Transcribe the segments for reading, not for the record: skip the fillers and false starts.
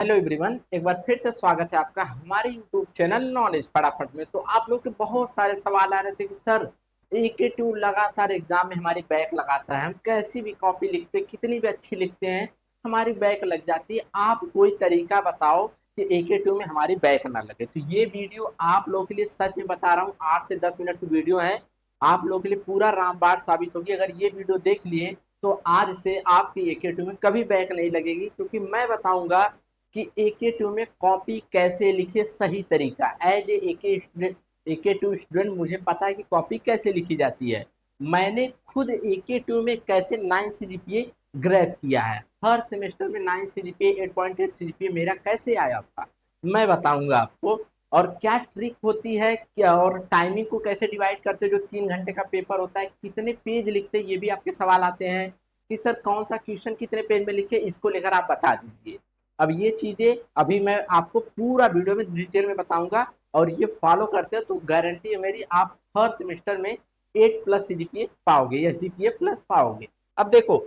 Hello everyone, एक बार फिर से स्वागत है आपका हमारे यूट्यूब चैनल नॉलेज फटाफट में। तो आप लोग के बहुत सारे सवाल आ रहे थे कि सर AK2 लगातार एग्जाम में हमारी बैक लगाता है, हम कैसी भी कॉपी लिखते हैं, कितनी भी अच्छी लिखते हैं, हमारी बैक लग जाती है। आप कोई तरीका बताओ कि AK2 में हमारी बैक ना लगे। तो ये वीडियो आप लोगों के लिए सच में बता रहा हूँ, 8 से 10 मिनट की वीडियो है, आप लोगों के लिए पूरा रामबाण साबित होगी। अगर ये वीडियो देख लिए तो आज से आपकी AK2 में कभी बैक नहीं लगेगी, क्योंकि मैं बताऊंगा कि AK2 में कॉपी कैसे लिखे सही तरीका। एज AK2 स्टूडेंट मुझे पता है कि कॉपी कैसे लिखी जाती है। मैंने खुद AK2 में कैसे 9 CGPA ग्रैब किया है। हर सेमेस्टर में 9 CGPA 8.8 CGPA मेरा कैसे आया था, मैं बताऊंगा आपको। और क्या ट्रिक होती है क्या, और टाइमिंग को कैसे डिवाइड करते हैं। जो 3 घंटे का पेपर होता है, कितने पेज लिखते हैं, ये भी आपके सवाल आते हैं कि सर कौन सा क्वेश्चन कितने पेज में लिखे, इसको लेकर आप बता दीजिए। अब ये चीजें अभी मैं आपको पूरा वीडियो में डिटेल में बताऊंगा, और ये फॉलो करते हैं तो गारंटी है मेरी, आप हर सेमेस्टर में 8+ CGPA पाओगे या CPA+ पाओगे। अब देखो,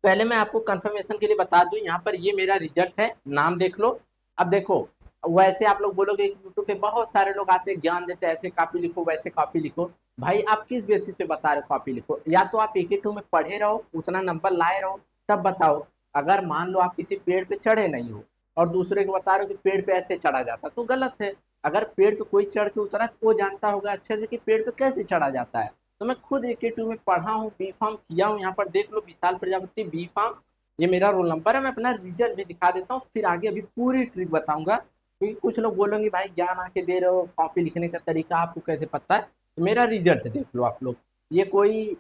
पहले मैं आपको कंफर्मेशन के लिए बता दूं, यहाँ पर ये मेरा रिजल्ट है, नाम देख लो। अब देखो, वैसे आप लोग बोलोगे कि यूट्यूब पे बहुत सारे लोग आते हैं, ज्ञान देते हैं, ऐसे कॉपी लिखो वैसे कॉपी लिखो। भाई आप किस बेसिस पे बता रहे हो कॉपी लिखो? या तो आप AK2 में पढ़े रहो, उतना नंबर लाए रहो, तब बताओ। अगर मान लो आप किसी पेड़ पे चढ़े नहीं हो और दूसरे को बता रहे हो कि पेड़ पे ऐसे चढ़ा जाता, तो गलत है। अगर पेड़ पे कोई चढ़ के उतरा तो वो जानता होगा अच्छे से कि पेड़ पे कैसे चढ़ा जाता है। तो मैं खुद AK2 में पढ़ा हूँ, B.Pharm किया हूँ। यहाँ पर देख लो, विशाल प्रजापति B.Pharm, ये मेरा रोल नंबर है। मैं अपना रिजल्ट भी दिखा देता हूँ, फिर आगे अभी पूरी ट्रिक बताऊंगा, क्योंकि कुछ लोग बोलेंगे भाई ज्ञान आके दे रहे हो, कॉपी लिखने का तरीका आपको कैसे पता है। तो मेरा रिजल्ट देख लो आप लोग, ये कोई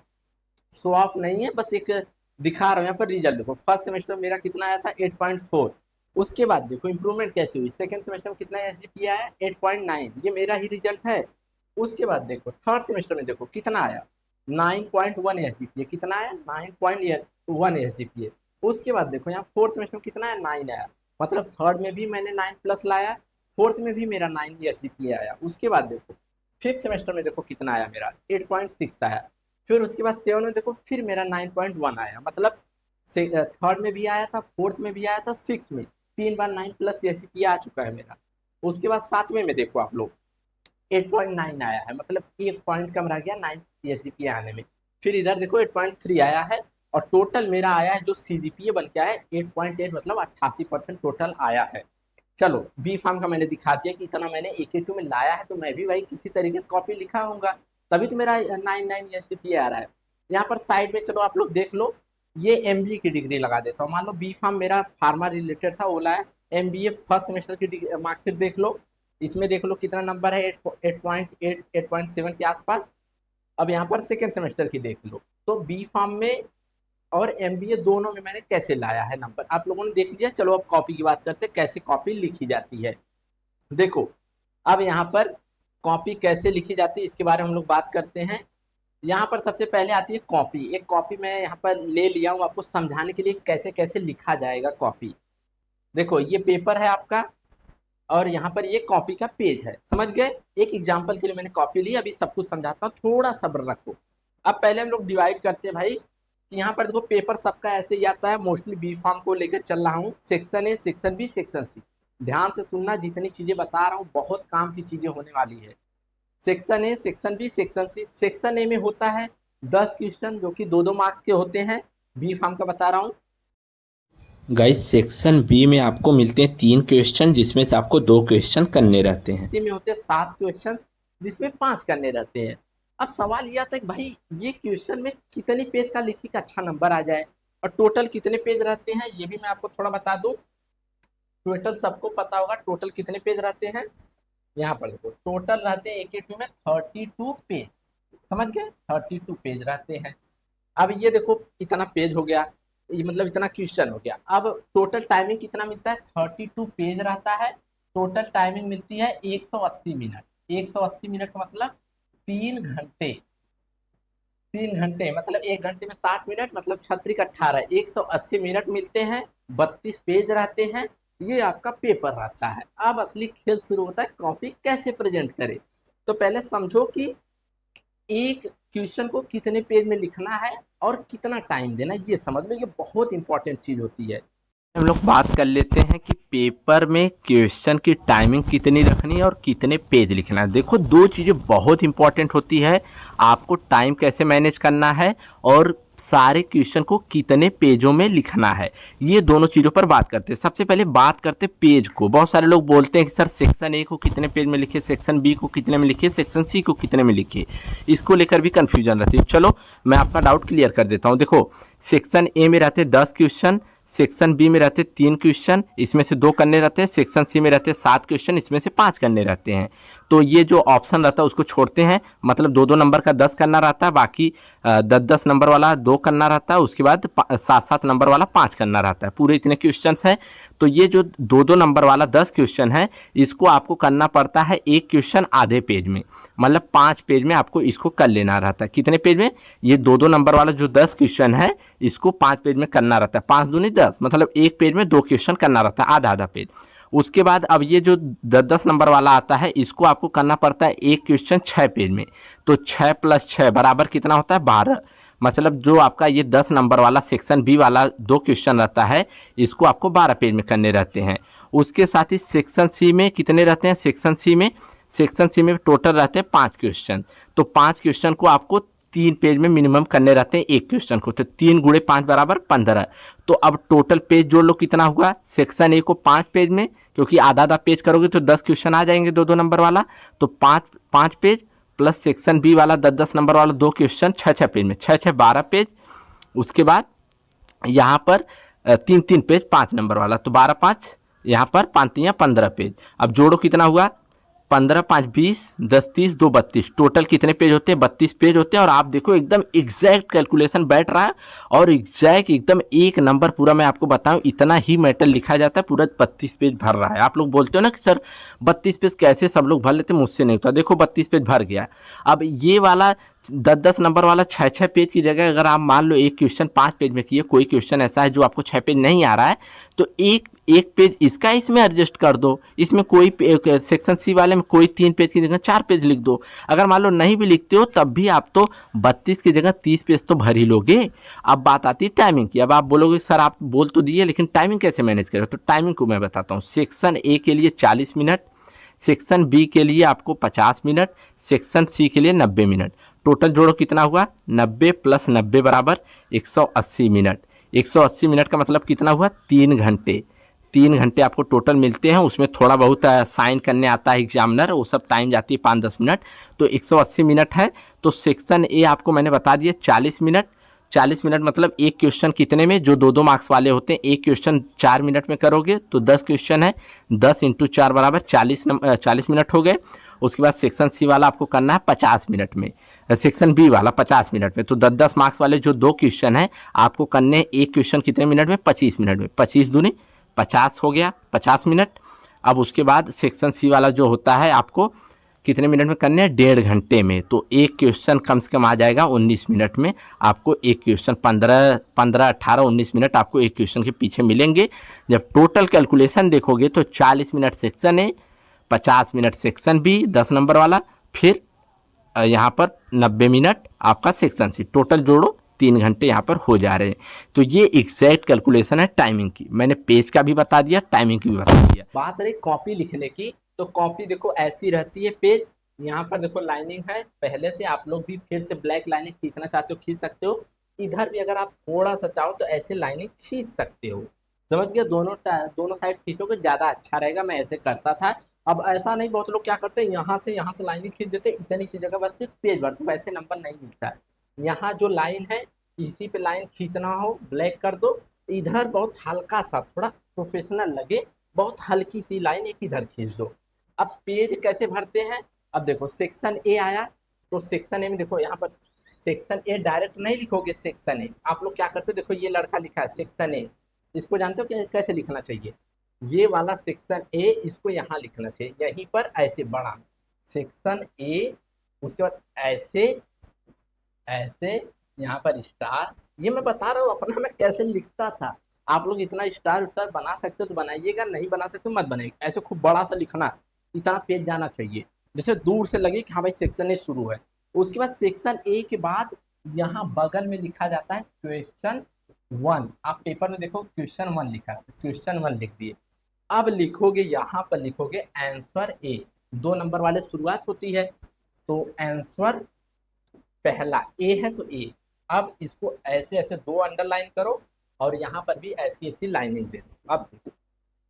शो ऑफ नहीं है, बस एक दिखा रहा हूँ। यहाँ पर रिजल्ट देखो, फर्स्ट सेमेस्टर मेरा कितना आया था 8.4। उसके बाद देखो इंप्रूवमेंट कैसे हुई, सेकंड सेमेस्टर में कितना SGPA आया 8.9, ये मेरा ही रिजल्ट है। उसके बाद देखो थर्ड सेमेस्टर में देखो कितना आया 9.1 SGPA, कितना आया 9.1 SGPA। उसके बाद देखो यहाँ फोर्थ सेमेस्टर में कितना है 9 आया, मतलब थर्ड में भी मैंने 9+ लाया, फोर्थ में भी मेरा 9 SGPA आया। उसके बाद देखो फिफ्थ सेमेस्टर में देखो कितना आया, मेरा 8.6 आया। फिर उसके बाद सेवन में देखो फिर मेरा 9.1 आया, मतलब थर्ड में भी आया था, फोर्थ में भी आया था, सिक्स में 3 बार 9+ आ चुका है मेरा। उसके बाद सातवें में देखो आप लोग 8.9 आया है, मतलब एक पॉइंट कम रह गया 9 CGPA आने में। फिर इधर देखो 8.3 आया है, और टोटल मेरा आया है जो CGPA बन के आया 8.8, मतलब 88% टोटल आया है। चलो B.Pharm का मैंने दिखा दिया कि इतना मैंने AK2 में लाया है, तो मैं भी भाई किसी तरीके से कॉपी लिखा होऊंगा, तभी तो मेरा 9 आ रहा है। यहाँ पर साइड में चलो आप लोग देख लो, ये MBA की डिग्री लगा देता हूँ। मान लो B.Pharm मेरा फार्मा रिलेटेड था, ओला है। MBA फर्स्ट सेमेस्टर की मार्कशीट देख लो, इसमें देख लो कितना नंबर है, 8.8 8.7 के आसपास। अब यहाँ पर सेकेंड सेमेस्टर की देख लो, तो B.Pharm में और MBA दोनों में मैंने कैसे लाया है नंबर, आप लोगों ने देख लिया। चलो अब कॉपी की बात करते हैं, कैसे कॉपी लिखी जाती है। देखो, अब यहाँ पर कॉपी कैसे लिखी जाती है इसके बारे में हम लोग बात करते हैं। यहाँ पर सबसे पहले आती है कॉपी। एक कॉपी मैं यहाँ पर ले लिया हूँ आपको समझाने के लिए कैसे कैसे लिखा जाएगा कॉपी। देखो ये पेपर है आपका, और यहाँ पर ये कॉपी का पेज है, समझ गए। एक एग्जाम्पल के लिए मैंने कॉपी ली, अभी सब कुछ समझाता हूँ, थोड़ा सब्र रखो। अब पहले हम लोग डिवाइड करते हैं भाई, कि यहाँ पर देखो पेपर सबका ऐसे ही आता है, मोस्टली B.Pharm को लेकर चल रहा हूँ, section A, section B, section C. ध्यान से सुनना, जितनी चीजें बता रहा हूँ बहुत काम की चीजें होने वाली है। Section A, section B, section C. Section A में होता है 10 क्वेश्चन, जो कि 2-2 मार्क्स के होते हैं, B.Pharm का बता रहा हूँ। गाइस सेक्शन बी में आपको मिलते हैं 3 क्वेश्चन, जिसमें से आपको 2 क्वेश्चन करने रहते हैं। में होते हैं 7 क्वेश्चन, जिसमें 5 करने रहते हैं। अब सवाल यह आता है कि भाई ये क्वेश्चन में कितने पेज का लिखी का अच्छा नंबर आ जाए, और टोटल कितने पेज रहते हैं ये भी मैं आपको थोड़ा बता दूं। टोटल सबको पता होगा टोटल कितने पेज रहते हैं। यहाँ पर देखो टोटल रहते हैं AK2 में 32 पेज, समझ गए, 32 पेज रहते हैं। अब ये देखो इतना पेज हो गया, ये मतलब इतना क्वेश्चन हो गया। अब टोटल टाइमिंग कितना मिलता है, 32 पेज रहता है। टोटल टाइमिंग मिलती है 180 मिनट। 180 मिनट का मतलब 3 घंटे। 3 घंटे मतलब 1 घंटे में 60 मिनट, मतलब 36 18, 180 मिनट मिलते हैं। 32 पेज रहते हैं। ये आपका पेपर रहता है। अब असली खेल शुरू होता है, कॉपी कैसे प्रेजेंट करे। तो पहले समझो कि एक क्वेश्चन को कितने पेज में लिखना है और कितना टाइम देना है, ये समझ लो, ये बहुत इंपॉर्टेंट चीज होती है। हम लोग बात कर लेते हैं कि पेपर में क्वेश्चन की टाइमिंग कितनी रखनी है और कितने पेज लिखना है। देखो, दो चीज़ें बहुत इंपॉर्टेंट होती है। आपको टाइम कैसे मैनेज करना है और सारे क्वेश्चन को कितने पेजों में लिखना है, ये दोनों चीज़ों पर बात करते हैं। सबसे पहले बात करते हैं पेज को। बहुत सारे लोग बोलते हैं कि सर सेक्शन ए को कितने पेज में लिखे, सेक्शन बी को कितने में लिखे, सेक्शन सी को कितने में लिखे। इसको लेकर भी कन्फ्यूजन रहती है। चलो मैं आपका डाउट क्लियर कर देता हूँ। देखो, सेक्शन ए में रहते 10 क्वेश्चन, सेक्शन बी में रहते 3 क्वेश्चन, इसमें से 2 करने रहते हैं। सेक्शन सी में रहते 7 क्वेश्चन, इसमें से 5 करने रहते हैं। तो ये जो ऑप्शन रहता है उसको छोड़ते हैं, मतलब 2-2 नंबर का 10 करना रहता है, बाकी 10-10 नंबर वाला 2 करना रहता है, उसके बाद 7-7 नंबर वाला 5 करना रहता है। पूरे इतने क्वेश्चन हैं। तो ये जो 2-2 नंबर वाला 10 क्वेश्चन है, इसको आपको करना पड़ता है एक क्वेश्चन आधे पेज में, मतलब 5 पेज में आपको इसको कर लेना रहता है। कितने पेज में? ये 2-2 नंबर वाला जो 10 क्वेश्चन है, इसको 5 पेज में करना रहता है। 5 दूनी 10, मतलब एक पेज में 2 क्वेश्चन करना रहता है, आधा आधा पेज। उसके बाद अब ये जो 10-10 नंबर वाला आता है, इसको आपको करना पड़ता है एक क्वेश्चन 6 पेज में। तो 6 + 6 बराबर कितना होता है? 12। मतलब जो आपका ये 10 नंबर वाला सेक्शन बी वाला 2 क्वेश्चन रहता है, इसको आपको 12 पेज में करने रहते हैं। उसके साथ ही सेक्शन सी में कितने रहते हैं? सेक्शन सी में टोटल रहते हैं 5 क्वेश्चन। तो 5 क्वेश्चन को आपको 3 पेज में मिनिमम करने रहते हैं एक क्वेश्चन को। तो 3 × 5 बराबर 15। तो अब टोटल पेज जोड़ लो कितना हुआ? सेक्शन ए को 5 पेज में, क्योंकि आधा आधा पेज करोगे तो 10 क्वेश्चन आ जाएंगे 2-2 नंबर वाला। तो 5 पेज प्लस सेक्शन बी वाला 10-10 नंबर वाला 2 क्वेश्चन 6-6 पेज में, 6-6 12 पेज। उसके बाद यहाँ पर 3-3 पेज 5 नंबर वाला, तो 12-5, यहाँ पर 5-3 15 पेज। अब जोड़ो कितना हुआ? 15-5 20, 10-30 2 32। टोटल कितने पेज होते हैं? 32 पेज होते हैं। और आप देखो एकदम एग्जैक्ट कैलकुलेशन बैठ रहा है, और एग्जैक्ट एकदम एक नंबर पूरा। मैं आपको बताऊं, इतना ही मैटर लिखा जाता है, पूरा 32 पेज भर रहा है। आप लोग बोलते हो ना कि सर 32 पेज कैसे सब लोग भर लेते? मुझसे नहीं होता। देखो 32 पेज भर गया। अब ये वाला 10-10 नंबर वाला 6-6 पेज की जगह अगर आप मान लो एक क्वेश्चन 5 पेज में किए, कोई क्वेश्चन ऐसा है जो आपको 6 पेज नहीं आ रहा है, तो एक एक पेज इसका इसमें एडजस्ट कर दो। इसमें कोई सेक्शन सी वाले में कोई 3 पेज की जगह 4 पेज लिख दो। अगर मान लो नहीं भी लिखते हो, तब भी आप तो 32 की जगह 30 पेज तो भर ही लोगे। अब बात आती है टाइमिंग की। अब आप बोलोगे सर आप बोल तो दिए, लेकिन टाइमिंग कैसे मैनेज करें? तो टाइमिंग को मैं बताता हूँ। सेक्शन ए के लिए 40 मिनट, सेक्शन बी के लिए आपको 50 मिनट, सेक्शन सी के लिए 90 मिनट। टोटल जोड़ो कितना हुआ? 90 + 90 बराबर 180 मिनट। 180 मिनट का मतलब कितना हुआ? 3 घंटे। 3 घंटे आपको टोटल मिलते हैं। उसमें थोड़ा बहुत साइन करने आता है एग्जामिनर, वो सब टाइम जाती है 5-10 मिनट। तो 180 मिनट है। तो सेक्शन ए आपको मैंने बता दिया 40 मिनट। 40 मिनट मतलब एक क्वेश्चन कितने में? जो 2-2 मार्क्स वाले होते हैं, एक क्वेश्चन 4 मिनट में करोगे तो 10 क्वेश्चन है, 10 × 4 बराबर 40 मिनट हो गए। उसके बाद सेक्शन सी वाला आपको करना है 50 मिनट में, सेक्शन बी वाला 50 मिनट में। तो 10-10 मार्क्स वाले जो 2 क्वेश्चन हैं आपको करने एक क्वेश्चन कितने मिनट में? 25 मिनट में। 25 दूनी 50 हो गया, 50 मिनट। अब उसके बाद सेक्शन सी वाला जो होता है आपको कितने मिनट में करने हैं? 1.5 घंटे में। तो एक क्वेश्चन कम से कम आ जाएगा 19 मिनट में। आपको एक क्वेश्चन 18 19 मिनट आपको एक क्वेश्चन के पीछे मिलेंगे। जब टोटल कैलकुलेशन देखोगे तो 40 minute section A, 50 minute section B 10 number वाला, फिर यहाँ पर 90 मिनट आपका सेक्शन सी। टोटल जोड़ो 3 घंटे यहाँ पर हो जा रहे हैं। तो ये एग्जैक्ट कैलकुलेशन है टाइमिंग की। मैंने पेज का भी बता दिया, टाइमिंग की भी बता दिया। बात रही कॉपी लिखने की, तो कॉपी देखो ऐसी रहती है पेज। यहाँ पर देखो लाइनिंग है पहले से। आप लोग भी फिर से ब्लैक लाइनिंग खींचना चाहते हो खींच सकते हो। इधर भी अगर आप थोड़ा सा चाहो तो ऐसे लाइनिंग खींच सकते हो। समझ गए? दोनों साइड खींचोगे ज्यादा अच्छा रहेगा। मैं ऐसे करता था। अब ऐसा नहीं, बहुत लोग क्या करते हैं यहाँ से लाइनिंग खींच देते हैं, इतनी सी जगह बस पेज भरते, वैसे नंबर नहीं मिलता है। यहाँ जो लाइन है इसी पे लाइन खींचना हो ब्लैक कर दो। इधर बहुत हल्का सा, थोड़ा प्रोफेशनल लगे, बहुत हल्की सी लाइन एक इधर खींच दो। अब पेज कैसे भरते हैं? अब देखो सेक्शन ए आया, तो सेक्शन ए में देखो यहाँ पर सेक्शन ए डायरेक्ट नहीं लिखोगे। सेक्शन ए आप लोग क्या करते हो? देखो ये लड़का लिखा है सेक्शन ए, इसको जानते हो कि कैसे लिखना चाहिए? ये वाला सेक्शन ए, इसको यहाँ लिखना चाहिए, यहीं पर ऐसे बड़ा सेक्शन ए। उसके बाद ऐसे ऐसे, यहाँ पर स्टार। ये मैं बता रहा हूँ अपना मैं कैसे लिखता था। आप लोग इतना स्टार उस्टार बना सकते हो तो बनाइएगा, नहीं बना सकते हो मत बनाइए। ऐसे खूब बड़ा सा लिखना, इतना पेज जाना चाहिए, जैसे दूर से लगे कि हाँ भाई सेक्शन ए शुरू है। उसके बाद सेक्शन ए के बाद यहाँ बगल में लिखा जाता है क्वेश्चन वन, आप पेपर में देखो क्वेश्चन वन लिखा है, क्वेश्चन वन लिख दिए। अब लिखोगे यहाँ पर लिखोगे आंसर ए, 2 नंबर वाले शुरुआत होती है, तो आंसर पहला ए है तो ए। अब इसको ऐसे ऐसे 2 अंडरलाइन करो और यहाँ पर भी ऐसी ऐसी लाइनिंग दे दो।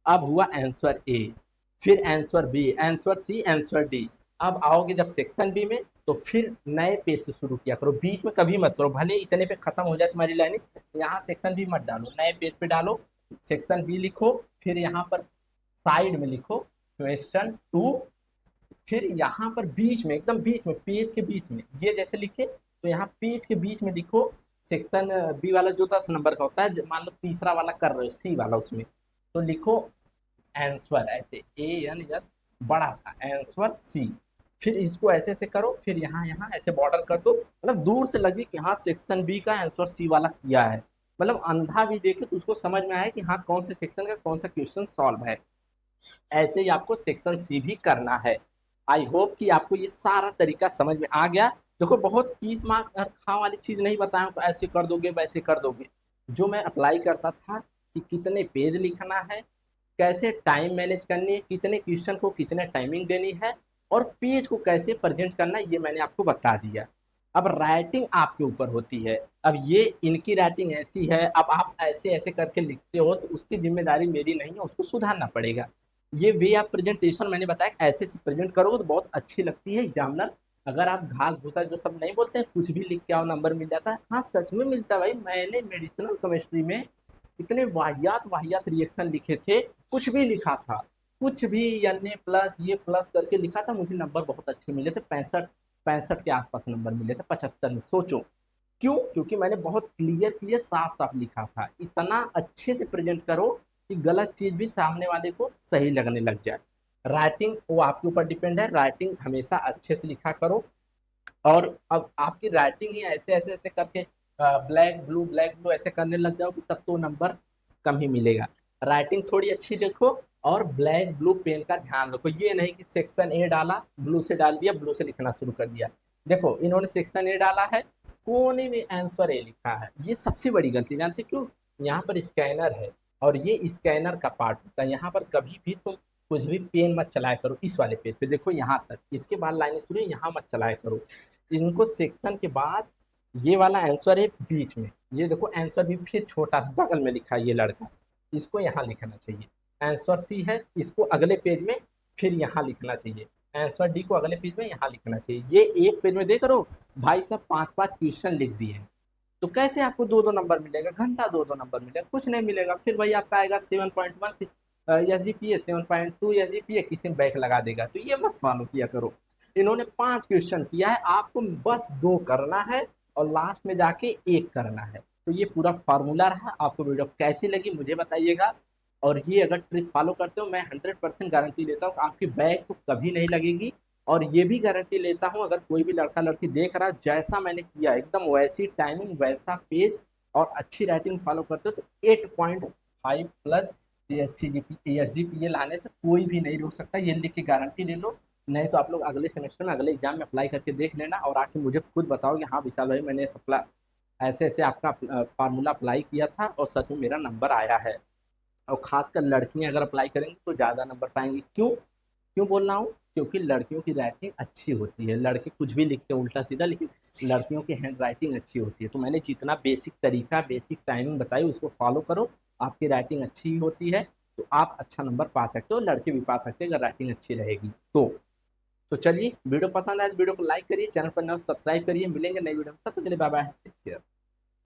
अब हुआ आंसर ए, फिर answer B, answer C, answer D. अब आओगे जब सेक्शन बी में तो फिर नए पेज से शुरू किया करो, बीच में कभी मत करो, भले इतने पे खत्म हो जाए तुम्हारी लाइनिंग। यहाँ सेक्शन बी मत डालो, नए पेज पे डालो, सेक्शन बी लिखो, फिर यहाँ पर साइड में लिखो क्वेश्चन टू, फिर यहाँ पर बीच में एकदम बीच में पेज के बीच में ये जैसे लिखे तो यहाँ पेज के बीच में लिखो सेक्शन बी वाला जो 10 नंबर का होता है, मान लो तीसरा वाला कर रहे हो सी वाला, उसमें तो लिखो आंसर ऐसे ए एन एस बड़ा सा आंसर सी। फिर इसको ऐसे ऐसे करो, फिर यहाँ यहाँ ऐसे बॉर्डर कर दो, मतलब दूर से लगे कि हाँ सेक्शन बी का आंसर सी वाला किया है, मतलब अंधा भी देखे तो उसको समझ में आए कि हाँ कौन से सेक्शन का कौन सा क्वेश्चन सॉल्व है। ऐसे ही आपको सेक्शन सी भी करना है। आई होप कि आपको ये सारा तरीका समझ में आ गया। देखो बहुत 30 मार्क खा वाली चीज नहीं बताया हूँ, ऐसे कर दोगे वैसे कर दोगे। जो मैं अप्लाई करता था कि कितने पेज लिखना है, कैसे टाइम मैनेज करनी है, कितने क्वेश्चन को कितने टाइमिंग देनी है, और पेज को कैसे प्रेजेंट करना है, ये मैंने आपको बता दिया। अब राइटिंग आपके ऊपर होती है। अब ये इनकी राइटिंग ऐसी है, अब आप ऐसे ऐसे करके लिखते हो तो उसकी जिम्मेदारी मेरी नहीं है, उसको सुधारना पड़ेगा। ये वे ऑफ प्रेजेंटेशन मैंने बताया, ऐसे से प्रेजेंट करोगे तो बहुत अच्छी लगती है एग्जामिनर। अगर आप घास भूसा जो सब नहीं बोलते हैं, कुछ भी लिख के आओ नंबर मिल जाता है, हाँ सच में मिलता है भाई। मैंने मेडिसिनल केमिस्ट्री में इतने वाहियात वाहियात रिएक्शन लिखे थे, कुछ भी लिखा था, कुछ भी एन ए प्लस ये प्लस करके लिखा था, मुझे नंबर बहुत अच्छे मिले थे, 65 65 के आसपास नंबर मिले थे 75 में। सोचो क्यों? क्योंकि मैंने बहुत क्लियर क्लियर साफ साफ लिखा था। इतना अच्छे से प्रेजेंट करो कि गलत चीज भी सामने वाले को सही लगने लग जाए। राइटिंग वो आपके ऊपर डिपेंड है, राइटिंग हमेशा अच्छे से लिखा करो। और अब आपकी राइटिंग ही ऐसे ऐसे ऐसे करके ब्लैक ब्लू ऐसे करने लग जाओ कि तब तो नंबर कम ही मिलेगा। राइटिंग थोड़ी अच्छी देखो और ब्लैक ब्लू पेन का ध्यान रखो। ये नहीं कि सेक्शन ए डाला ब्लू से डाल दिया, ब्लू से लिखना शुरू कर दिया। देखो इन्होंने सेक्शन ए डाला है, कोने में आंसर ए लिखा है, ये सबसे बड़ी गलती। जानते क्यों? यहाँ पर स्कैनर है और ये स्कैनर का पार्ट होता है। यहाँ पर कभी भी तुम कुछ भी पेन मत चलाया करो। इस वाले पेज पे देखो यहाँ तक, इसके बाद लाइनें शुरू, यहाँ मत चलाया करो। इनको सेक्शन के बाद ये वाला आंसर है बीच में, ये देखो आंसर भी फिर छोटा सा बगल में लिखा है ये लड़का, इसको यहाँ लिखना चाहिए। आंसर सी है, इसको अगले पेज में फिर यहाँ लिखना चाहिए। आंसर डी को अगले पेज में यहाँ लिखना चाहिए। ये एक पेज में देख रहे हो भाई साहब 5 5 क्वेश्चन लिख दिए हैं, तो कैसे आपको 2 2 नंबर मिलेगा? घंटा 2 2 नंबर मिलेगा? कुछ नहीं मिलेगा। फिर भाई आपका आएगा 7.1 S G P A, 7.2 S G P A, किसी में बैक लगा देगा। तो ये मत फॉलो किया करो। इन्होंने 5 क्वेश्चन किया है, आपको बस 2 करना है और लास्ट में जाके 1 करना है। तो ये पूरा फार्मूला रहा। आपको वीडियो कैसी लगी मुझे बताइएगा, और ये अगर ट्रिक फॉलो करते हो मैं 100% गारंटी लेता हूँ कि आपकी बैक तो कभी नहीं लगेगी। और ये भी गारंटी लेता हूँ अगर कोई भी लड़का लड़की देख रहा है, जैसा मैंने किया एकदम वैसी टाइमिंग वैसा पेज और अच्छी राइटिंग फॉलो करते हो तो 8.5 plus S G P A लाने से कोई भी नहीं रोक सकता। ये लिख के गारंटी ले लो। नहीं तो आप लोग अगले सेमेस्टर में अगले एग्जाम में अप्लाई करके देख लेना और आके मुझे खुद बताओ कि हाँ विशाल भाई मैंने ऐसे ऐसे आपका फार्मूला अप्लाई किया था और सच में मेरा नंबर आया है। और खासकर लड़कियां अगर अप्लाई करेंगी तो ज़्यादा नंबर पाएंगी। क्यों क्यों बोल रहा हूँ? क्योंकि लड़कियों की राइटिंग अच्छी होती है। लड़के कुछ भी लिखते हैं उल्टा सीधा, लेकिन लड़कियों की हैंड राइटिंग अच्छी होती है। तो मैंने जितना बेसिक तरीका बेसिक टाइमिंग बताई उसको फॉलो करो, आपकी राइटिंग अच्छी होती है तो आप अच्छा नंबर पा सकते हो। लड़के भी पा सकते हैं अगर राइटिंग अच्छी रहेगी तो चलिए वीडियो पसंद आए तो वीडियो को लाइक करिए, चैनल पर नया सब्सक्राइब करिए। मिलेंगे नई वीडियो में, तब तक के लिए बाय बाय, टेक केयर।